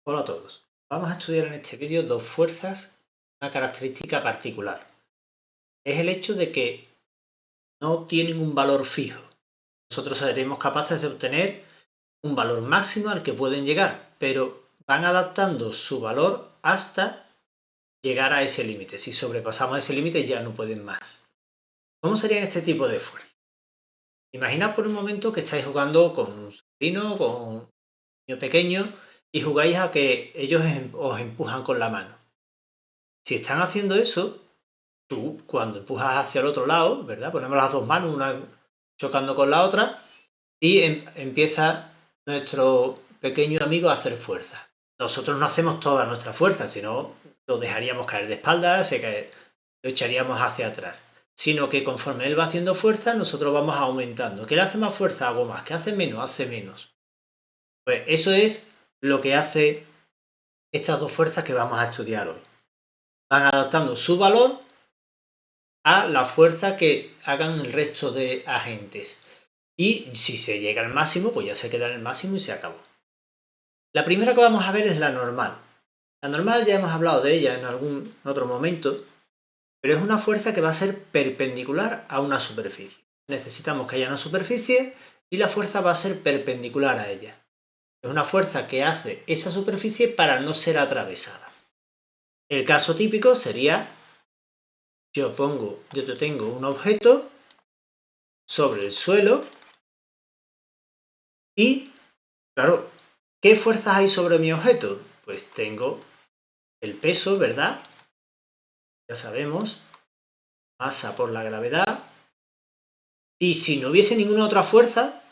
Hola a todos. Vamos a estudiar en este vídeo dos fuerzas, una característica particular. Es el hecho de que no tienen un valor fijo. Nosotros seremos capaces de obtener un valor máximo al que pueden llegar, pero van adaptando su valor hasta llegar a ese límite. Si sobrepasamos ese límite ya no pueden más. ¿Cómo serían este tipo de fuerzas? Imaginad por un momento que estáis jugando con un sobrino, con un niño pequeño, y jugáis a que ellos os empujan con la mano. Si están haciendo eso, tú cuando empujas hacia el otro lado, ¿verdad? Ponemos las dos manos, una chocando con la otra, y empieza nuestro pequeño amigo a hacer fuerza. Nosotros no hacemos toda nuestra fuerza, sino lo dejaríamos caer de espaldas, lo echaríamos hacia atrás. Sino que conforme él va haciendo fuerza, nosotros vamos aumentando. ¿Qué le hace más fuerza? Hago más. ¿Qué hace menos? Hace menos. Pues eso es lo que hace estas dos fuerzas que vamos a estudiar hoy. Van adaptando su valor a la fuerza que hagan el resto de agentes. Y si se llega al máximo, pues ya se queda en el máximo y se acabó. La primera que vamos a ver es la normal. La normal ya hemos hablado de ella en algún otro momento, pero es una fuerza que va a ser perpendicular a una superficie. Necesitamos que haya una superficie y la fuerza va a ser perpendicular a ella. Es una fuerza que hace esa superficie para no ser atravesada. El caso típico sería, yo tengo un objeto sobre el suelo y, claro, ¿qué fuerzas hay sobre mi objeto? Pues tengo el peso, ¿verdad? Ya sabemos, masa por la gravedad. Y si no hubiese ninguna otra fuerza,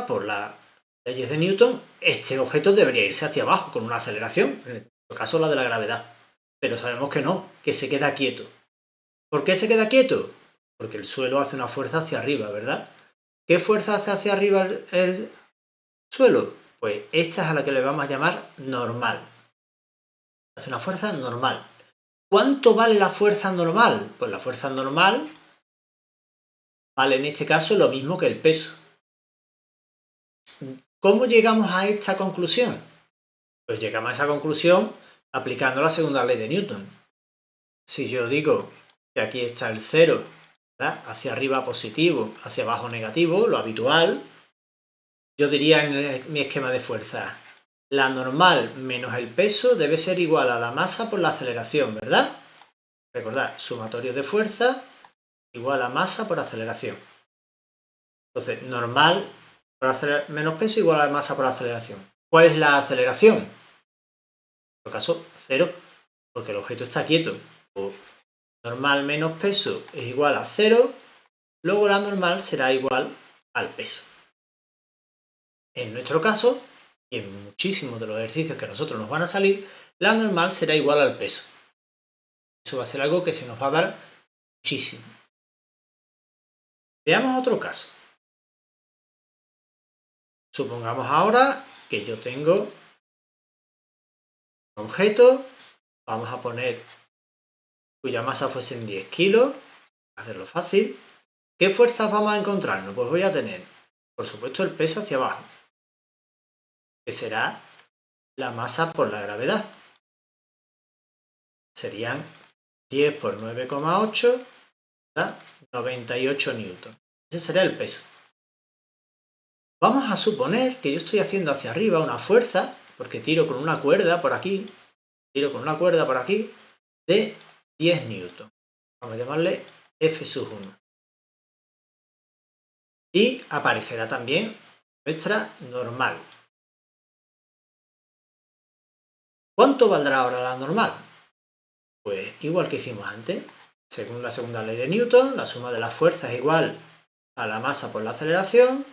por las leyes de Newton, este objeto debería irse hacia abajo con una aceleración, en este caso la de la gravedad. Pero sabemos que no, que se queda quieto. ¿Por qué se queda quieto? Porque el suelo hace una fuerza hacia arriba, ¿verdad? ¿Qué fuerza hace hacia arriba el suelo? Pues esta es a la que le vamos a llamar normal. Hace una fuerza normal. ¿Cuánto vale la fuerza normal? Pues la fuerza normal vale en este caso lo mismo que el peso. ¿Cómo llegamos a esta conclusión? Pues llegamos a esa conclusión aplicando la segunda ley de Newton. Si yo digo que aquí está el cero, ¿verdad? Hacia arriba positivo, hacia abajo negativo, lo habitual, yo diría en mi esquema de fuerza, la normal menos el peso debe ser igual a la masa por la aceleración, ¿verdad? Recordad, sumatorio de fuerza igual a masa por aceleración. Entonces, normal menos peso igual a masa por aceleración. ¿Cuál es la aceleración? En este caso, 0, porque el objeto está quieto. O normal menos peso es igual a 0, luego la normal será igual al peso. En nuestro caso, y en muchísimos de los ejercicios que a nosotros nos van a salir, la normal será igual al peso. Eso va a ser algo que se nos va a dar muchísimo. Veamos otro caso. Supongamos ahora que yo tengo un objeto, vamos a poner cuya masa fuesen 10 kilos, hacerlo fácil. ¿Qué fuerzas vamos a encontrarnos? Pues voy a tener, por supuesto, el peso hacia abajo, que será la masa por la gravedad. Serían 10 por 9,8, 98 newton. Ese será el peso. Vamos a suponer que yo estoy haciendo hacia arriba una fuerza, porque tiro con una cuerda por aquí, de 10 newton. Vamos a llamarle F sub 1. Y aparecerá también nuestra normal. ¿Cuánto valdrá ahora la normal? Pues igual que hicimos antes. Según la segunda ley de Newton, la suma de las fuerzas es igual a la masa por la aceleración.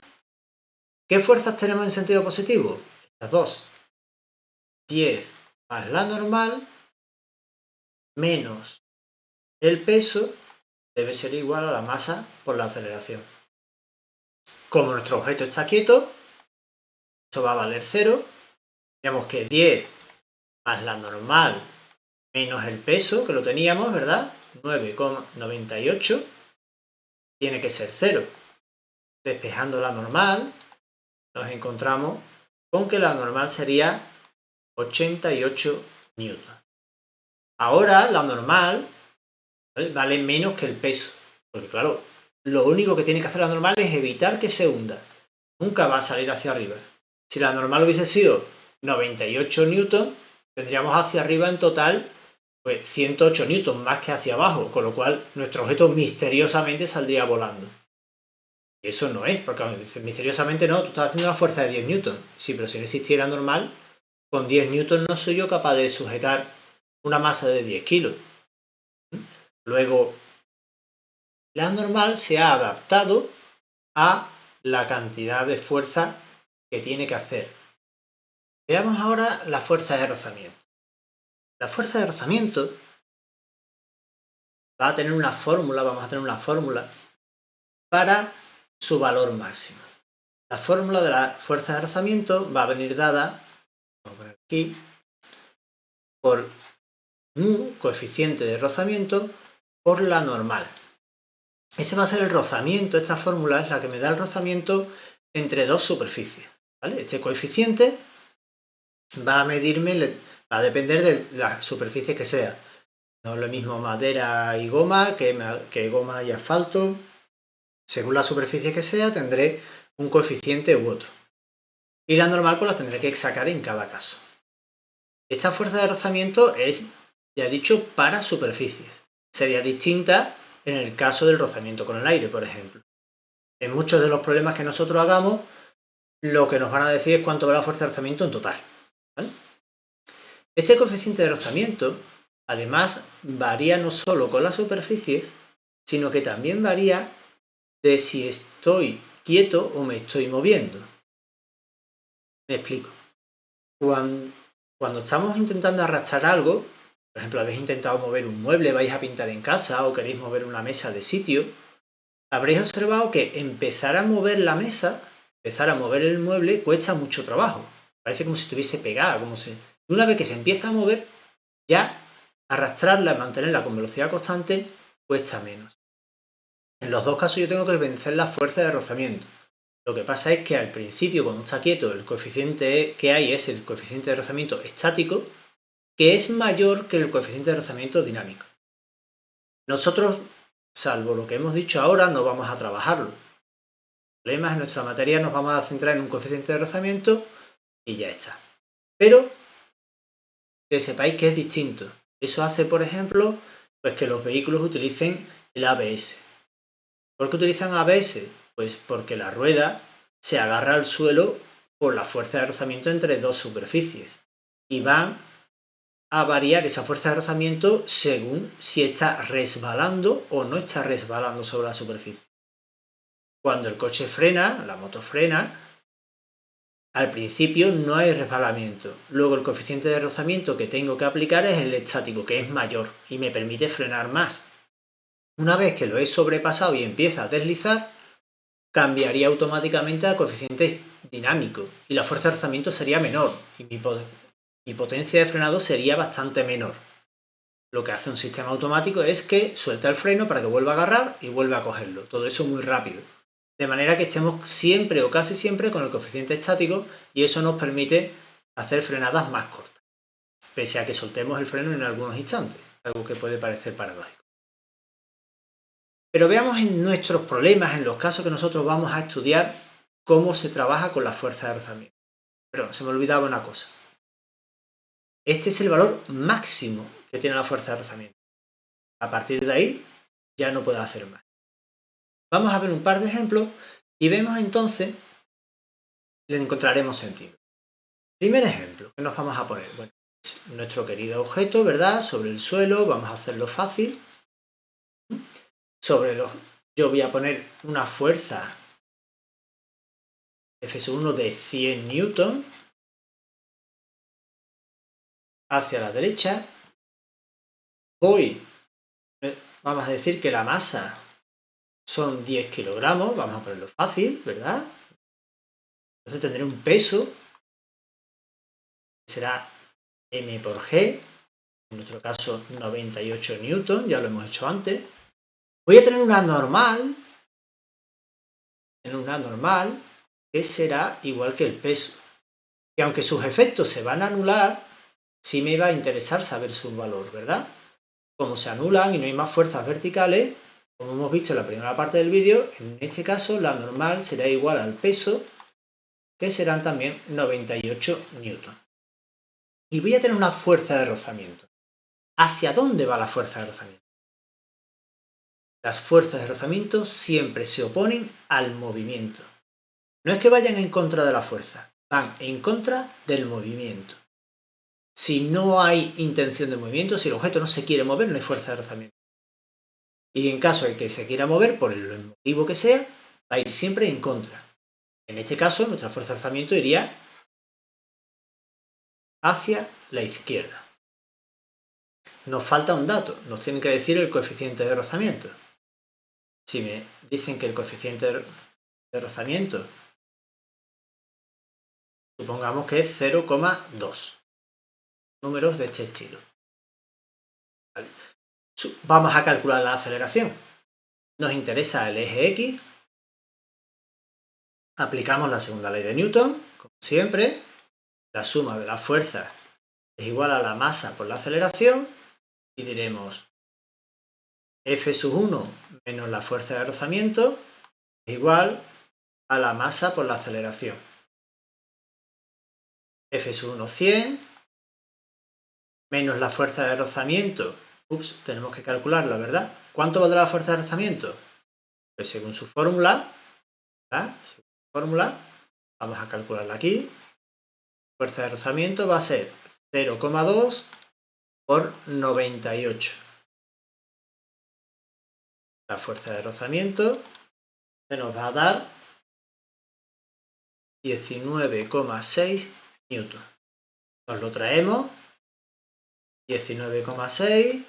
¿Qué fuerzas tenemos en sentido positivo? Estas dos. 10 más la normal menos el peso debe ser igual a la masa por la aceleración. Como nuestro objeto está quieto, esto va a valer 0. Tenemos que 10 más la normal menos el peso, que lo teníamos, ¿verdad? 9,98 tiene que ser 0. Despejando la normal, nos encontramos con que la normal sería 88 newton. Ahora la normal, ¿vale?, vale menos que el peso, porque claro, lo único que tiene que hacer la normal es evitar que se hunda. Nunca va a salir hacia arriba. Si la normal hubiese sido 98 newton, tendríamos hacia arriba en total pues 108 newton más que hacia abajo, con lo cual nuestro objeto misteriosamente saldría volando. Y eso no es, porque misteriosamente no, tú estás haciendo una fuerza de 10 newton. Sí, pero si no existiera normal, con 10 newton no soy yo capaz de sujetar una masa de 10 kilos. Luego, la normal se ha adaptado a la cantidad de fuerza que tiene que hacer. Veamos ahora la fuerza de rozamiento. La fuerza de rozamiento va a tener una fórmula, vamos a tener una fórmula para su valor máximo. La fórmula de la fuerza de rozamiento va a venir dada, vamos a poner aquí, por mu, coeficiente de rozamiento, por la normal. Ese va a ser el rozamiento, esta fórmula es la que me da el rozamiento entre dos superficies, ¿vale? Este coeficiente va a medirme, va a depender de la superficie que sea. No es lo mismo madera y goma que goma y asfalto. Según la superficie que sea, tendré un coeficiente u otro. Y la normal pues la tendré que sacar en cada caso. Esta fuerza de rozamiento es, ya he dicho, para superficies. Sería distinta en el caso del rozamiento con el aire, por ejemplo. En muchos de los problemas que nosotros hagamos, lo que nos van a decir es cuánto va la fuerza de rozamiento en total, ¿vale? Este coeficiente de rozamiento, además, varía no solo con las superficies, sino que también varía de si estoy quieto o me estoy moviendo. Me explico. Cuando estamos intentando arrastrar algo, por ejemplo, habéis intentado mover un mueble, vais a pintar en casa o queréis mover una mesa de sitio, habréis observado que empezar a mover la mesa, empezar a mover el mueble, cuesta mucho trabajo. Parece como si estuviese pegada, una vez que se empieza a mover, ya arrastrarla, mantenerla con velocidad constante, cuesta menos. En los dos casos yo tengo que vencer la fuerza de rozamiento. Lo que pasa es que al principio, cuando está quieto, el coeficiente que hay es el coeficiente de rozamiento estático, que es mayor que el coeficiente de rozamiento dinámico. Nosotros, salvo lo que hemos dicho ahora, no vamos a trabajarlo. Problemas en nuestra materia nos vamos a centrar en un coeficiente de rozamiento y ya está. Pero que sepáis que es distinto. Eso hace, por ejemplo, pues que los vehículos utilicen el ABS. ¿Por qué utilizan ABS? Pues porque la rueda se agarra al suelo por la fuerza de rozamiento entre dos superficies y van a variar esa fuerza de rozamiento según si está resbalando o no está resbalando sobre la superficie. Cuando el coche frena, la moto frena, al principio no hay resbalamiento. Luego el coeficiente de rozamiento que tengo que aplicar es el estático, que es mayor y me permite frenar más. Una vez que lo he sobrepasado y empieza a deslizar, cambiaría automáticamente a coeficiente dinámico y la fuerza de rozamiento sería menor y mi potencia de frenado sería bastante menor. Lo que hace un sistema automático es que suelta el freno para que vuelva a agarrar y vuelva a cogerlo. Todo eso muy rápido. De manera que estemos siempre o casi siempre con el coeficiente estático y eso nos permite hacer frenadas más cortas, pese a que soltemos el freno en algunos instantes, algo que puede parecer paradójico. Pero veamos en nuestros problemas, en los casos que nosotros vamos a estudiar, cómo se trabaja con la fuerza de rozamiento. Perdón, se me olvidaba una cosa. Este es el valor máximo que tiene la fuerza de rozamiento. A partir de ahí ya no puedo hacer más. Vamos a ver un par de ejemplos y vemos entonces, le encontraremos sentido. Primer ejemplo que nos vamos a poner. Bueno, nuestro querido objeto, ¿verdad? Sobre el suelo, vamos a hacerlo fácil. Yo voy a poner una fuerza F1 de 100 newton hacia la derecha. Vamos a decir que la masa son 10 kilogramos, vamos a ponerlo fácil, ¿verdad? Entonces tendré un peso, que será m por g, en nuestro caso 98 newton, ya lo hemos hecho antes. Voy a tener una normal, que será igual que el peso. Y aunque sus efectos se van a anular, sí me va a interesar saber su valor, ¿verdad? Como se anulan y no hay más fuerzas verticales, como hemos visto en la primera parte del vídeo, en este caso la normal será igual al peso, que serán también 98 newton. Y voy a tener una fuerza de rozamiento. ¿Hacia dónde va la fuerza de rozamiento? Las fuerzas de rozamiento siempre se oponen al movimiento. No es que vayan en contra de la fuerza, van en contra del movimiento. Si no hay intención de movimiento, si el objeto no se quiere mover, no hay fuerza de rozamiento. Y en caso de que se quiera mover, por el motivo que sea, va a ir siempre en contra. En este caso, nuestra fuerza de rozamiento iría hacia la izquierda. Nos falta un dato, nos tienen que decir el coeficiente de rozamiento. Si me dicen que el coeficiente de rozamiento, supongamos que es 0,2. Números de este estilo. ¿Vale? Vamos a calcular la aceleración. Nos interesa el eje X. Aplicamos la segunda ley de Newton, como siempre. La suma de las fuerzas es igual a la masa por la aceleración. Y diremos F1 menos la fuerza de rozamiento es igual a la masa por la aceleración. F1 100 menos la fuerza de rozamiento. Tenemos que calcularla, ¿verdad? ¿Cuánto valdrá la fuerza de rozamiento? Pues según su fórmula, vamos a calcularla aquí. Fuerza de rozamiento va a ser 0,2 por 98. La fuerza de rozamiento se nos va a dar 19,6 newton. Nos lo traemos. 19,6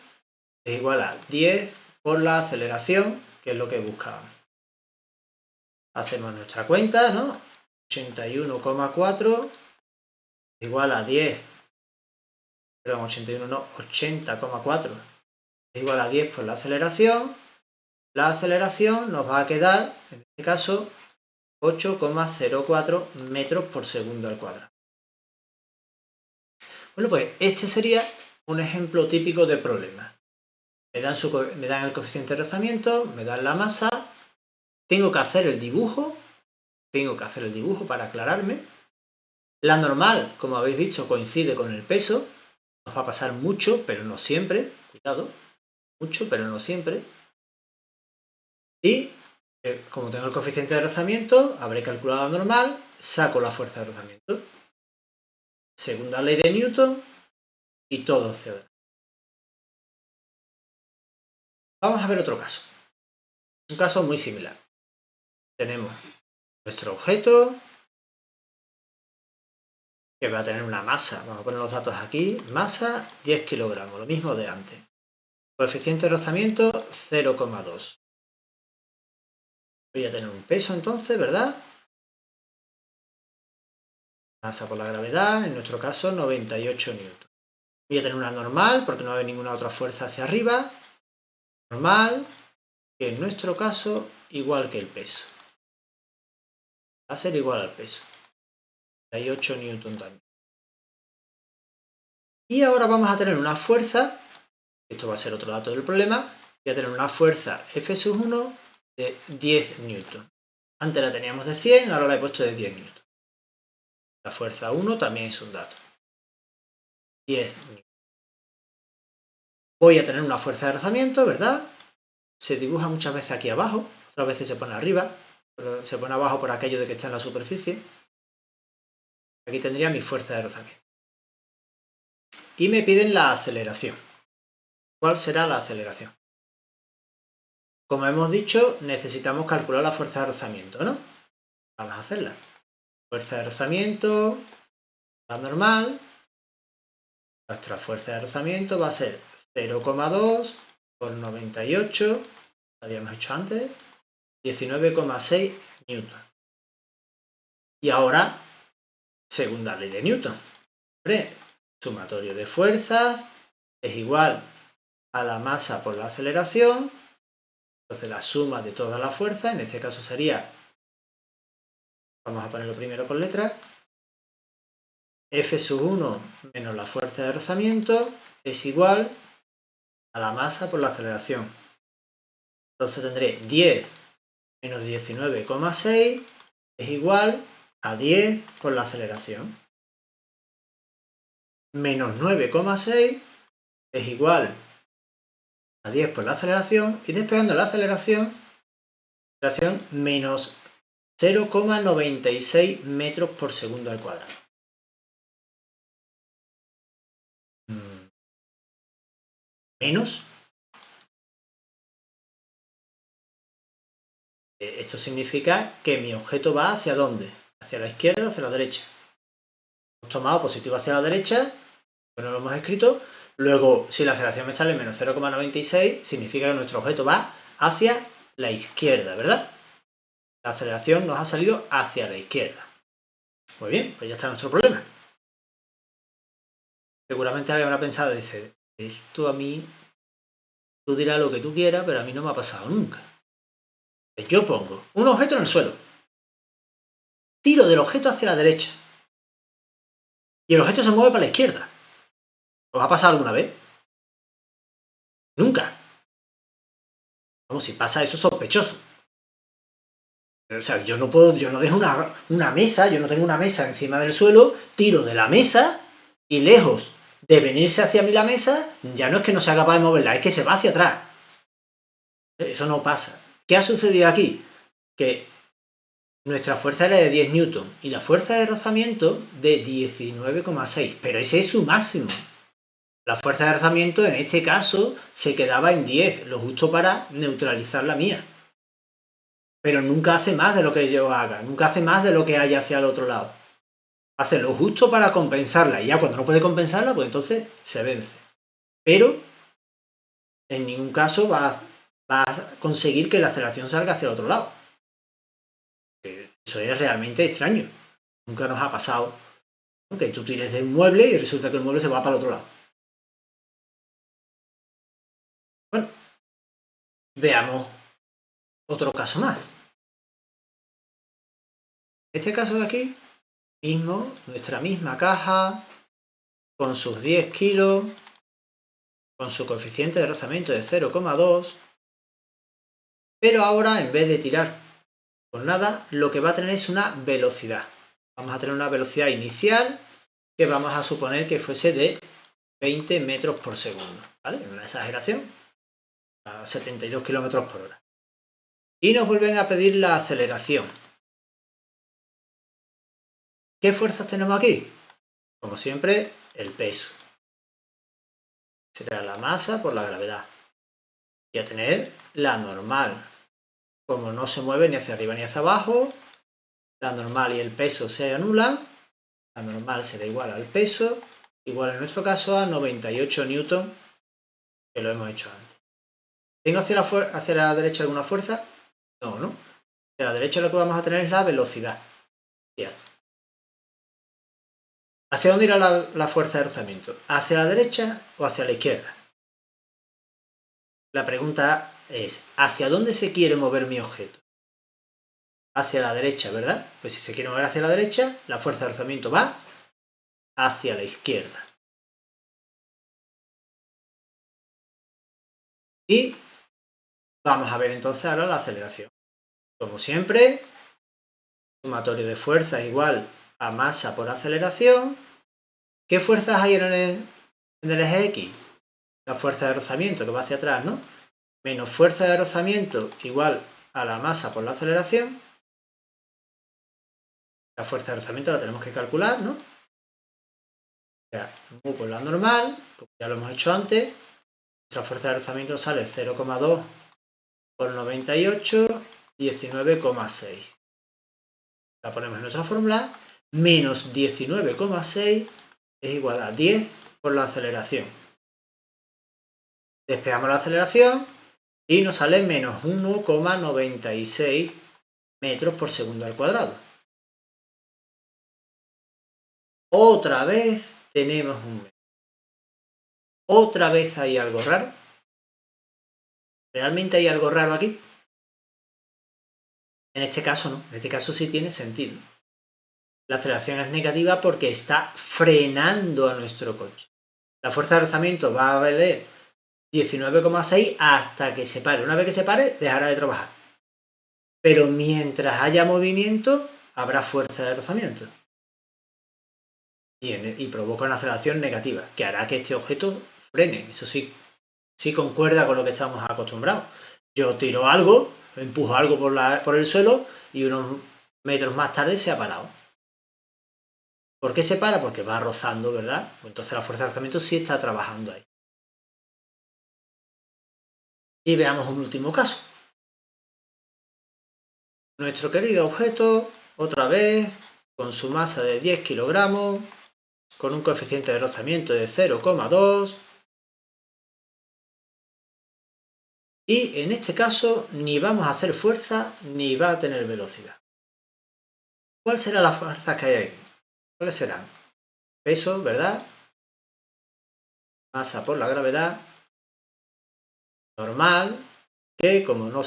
es igual a 10 por la aceleración, que es lo que buscábamos. Hacemos nuestra cuenta, ¿no? 81,4 igual a 10. Perdón, 81 no, 80,4 es igual a 10 por la aceleración. La aceleración nos va a quedar, en este caso, 8,04 metros por segundo al cuadrado. Bueno, pues este sería un ejemplo típico de problema. Me dan el coeficiente de rozamiento, me dan la masa, tengo que hacer el dibujo para aclararme. La normal, como habéis visto, coincide con el peso. Nos va a pasar mucho, pero no siempre. Cuidado, mucho, pero no siempre. Y como tengo el coeficiente de rozamiento, habré calculado la normal, saco la fuerza de rozamiento. Segunda ley de Newton y todo CO. Vamos a ver otro caso. Un caso muy similar. Tenemos nuestro objeto que va a tener una masa. Vamos a poner los datos aquí. Masa 10 kilogramos, lo mismo de antes. Coeficiente de rozamiento 0,2. Voy a tener un peso entonces, ¿verdad? Masa por la gravedad, en nuestro caso 98 newton. Voy a tener una normal porque no va a haber ninguna otra fuerza hacia arriba. Normal, que en nuestro caso igual que el peso. Va a ser igual al peso. 98 newton también. Y ahora vamos a tener una fuerza, esto va a ser otro dato del problema, voy a tener una fuerza F1 de 10 newton. Antes la teníamos de 100, ahora la he puesto de 10 newton. La fuerza 1 también es un dato. 10 newton. Voy a tener una fuerza de rozamiento, ¿verdad? Se dibuja muchas veces aquí abajo, otras veces se pone arriba, pero se pone abajo por aquello de que está en la superficie. Aquí tendría mi fuerza de rozamiento. Y me piden la aceleración. ¿Cuál será la aceleración? Como hemos dicho, necesitamos calcular la fuerza de rozamiento, ¿no? Vamos a hacerla. Fuerza de rozamiento, la normal. Nuestra fuerza de rozamiento va a ser 0,2 por 98, lo habíamos hecho antes, 19,6 newton. Y ahora, segunda ley de Newton. Sumatorio de fuerzas es igual a la masa por la aceleración. Entonces la suma de todas las fuerzas, en este caso sería, vamos a ponerlo primero con letras, F sub 1 menos la fuerza de rozamiento es igual a la masa por la aceleración. Entonces tendré 10 menos 19,6 es igual a 10 por la aceleración. Menos 9,6 es igual a 10 por la aceleración, y despegando la aceleración menos 0,96 metros por segundo al cuadrado. Menos. Esto significa que mi objeto va ¿hacia dónde? ¿Hacia la izquierda o hacia la derecha? Hemos tomado positivo hacia la derecha, bueno, lo hemos escrito. Luego, si la aceleración me sale menos 0,96, significa que nuestro objeto va hacia la izquierda, ¿verdad? La aceleración nos ha salido hacia la izquierda. Muy bien, pues ya está nuestro problema. Seguramente alguien habrá pensado, dice, esto a mí, tú dirás lo que tú quieras, pero a mí no me ha pasado nunca. Yo pongo un objeto en el suelo, tiro del objeto hacia la derecha y el objeto se mueve para la izquierda. ¿Os ha pasado alguna vez? Nunca. Vamos, si pasa eso es sospechoso. O sea, yo no dejo una mesa, yo no tengo una mesa encima del suelo, tiro de la mesa y lejos de venirse hacia mí la mesa, ya no es que no sea capaz de moverla, es que se va hacia atrás. Eso no pasa. ¿Qué ha sucedido aquí? Que nuestra fuerza era de 10 newton y la fuerza de rozamiento de 19,6, pero ese es su máximo. La fuerza de rozamiento en este caso se quedaba en 10, lo justo para neutralizar la mía. Pero nunca hace más de lo que yo haga, nunca hace más de lo que haya hacia el otro lado. Hace lo justo para compensarla, y ya cuando no puede compensarla, pues entonces se vence. Pero en ningún caso va a conseguir que la aceleración salga hacia el otro lado. Eso es realmente extraño. Nunca nos ha pasado, ¿no?, que tú tires de un mueble y resulta que el mueble se va para el otro lado. Bueno, veamos otro caso más. Este caso de aquí, mismo, nuestra misma caja, con sus 10 kilos, con su coeficiente de rozamiento de 0,2, pero ahora en vez de tirar con nada, lo que va a tener es una velocidad. Vamos a tener una velocidad inicial que vamos a suponer que fuese de 20 metros por segundo, ¿vale? Una exageración, a 72 kilómetros por hora. Y nos vuelven a pedir la aceleración. ¿Qué fuerzas tenemos aquí? Como siempre, el peso. Será la masa por la gravedad. Y a tener la normal. Como no se mueve ni hacia arriba ni hacia abajo, la normal y el peso se anulan. La normal será igual al peso, igual en nuestro caso a 98 newton, que lo hemos hecho antes. ¿Tengo hacia la derecha alguna fuerza? No, ¿no? Hacia la derecha lo que vamos a tener es la velocidad. ¿Hacia dónde irá la fuerza de rozamiento? ¿Hacia la derecha o hacia la izquierda? La pregunta es, ¿hacia dónde se quiere mover mi objeto? Hacia la derecha, ¿verdad? Pues si se quiere mover hacia la derecha, la fuerza de rozamiento va hacia la izquierda. Y vamos a ver entonces ahora la aceleración. Como siempre, sumatorio de fuerzas igual a masa por aceleración. ¿Qué fuerzas hay en el eje X? La fuerza de rozamiento que va hacia atrás, ¿no? Menos fuerza de rozamiento igual a la masa por la aceleración. La fuerza de rozamiento la tenemos que calcular, ¿no? O sea, mu por la normal, como ya lo hemos hecho antes, nuestra fuerza de rozamiento sale 0,2 por 98, 19,6. La ponemos en nuestra fórmula, menos 19,6 es igual a 10 por la aceleración. Despegamos la aceleración y nos sale menos 1,96 metros por segundo al cuadrado. Otra vez tenemos un metro. Otra vez hay algo raro. ¿Realmente hay algo raro aquí? En este caso no, en este caso sí tiene sentido. La aceleración es negativa porque está frenando a nuestro coche. La fuerza de rozamiento va a valer 19,6 hasta que se pare. Una vez que se pare, dejará de trabajar. Pero mientras haya movimiento, habrá fuerza de rozamiento. Y provoca una aceleración negativa, que hará que este objeto frene. Eso sí concuerda con lo que estamos acostumbrados. Yo tiro algo, empujo algo por el suelo y unos metros más tarde se ha parado. ¿Por qué se para? Porque va rozando, ¿verdad? Entonces la fuerza de rozamiento sí está trabajando ahí. Y veamos un último caso. Nuestro querido objeto, otra vez, con su masa de 10 kilogramos, con un coeficiente de rozamiento de 0,2. Y en este caso ni vamos a hacer fuerza ni va a tener velocidad. ¿Cuál será la fuerza que hay ahí? ¿Cuáles serán? Peso, ¿verdad? Masa por la gravedad. Normal, que como no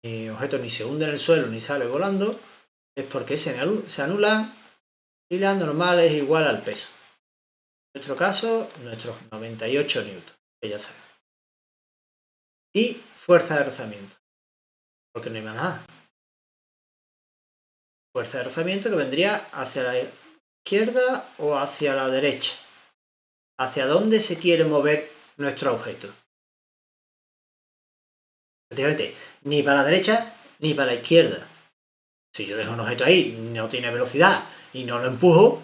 mi objeto ni se hunde en el suelo ni sale volando, es porque se anula y la normal es igual al peso. En nuestro caso, nuestros 98 newtons, que ya sabemos. Y fuerza de rozamiento, porque no hay más nada. Fuerza de rozamiento que vendría hacia la izquierda o hacia la derecha. ¿Hacia dónde se quiere mover nuestro objeto? Efectivamente, ni para la derecha ni para la izquierda. Si yo dejo un objeto ahí, no tiene velocidad y no lo empujo,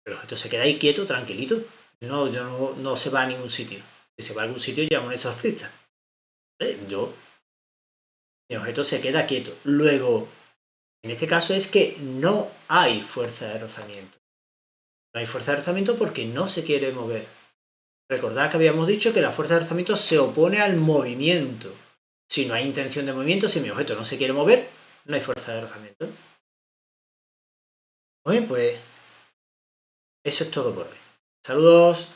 el objeto se queda ahí quieto, tranquilito. No se va a ningún sitio. Si se va a algún sitio, llamo a un exorcista. Mi objeto se queda quieto. Luego, en este caso es que no hay fuerza de rozamiento. No hay fuerza de rozamiento porque no se quiere mover. Recordad que habíamos dicho que la fuerza de rozamiento se opone al movimiento. Si no hay intención de movimiento, si mi objeto no se quiere mover, no hay fuerza de rozamiento. Muy bien, pues eso es todo por hoy. Saludos.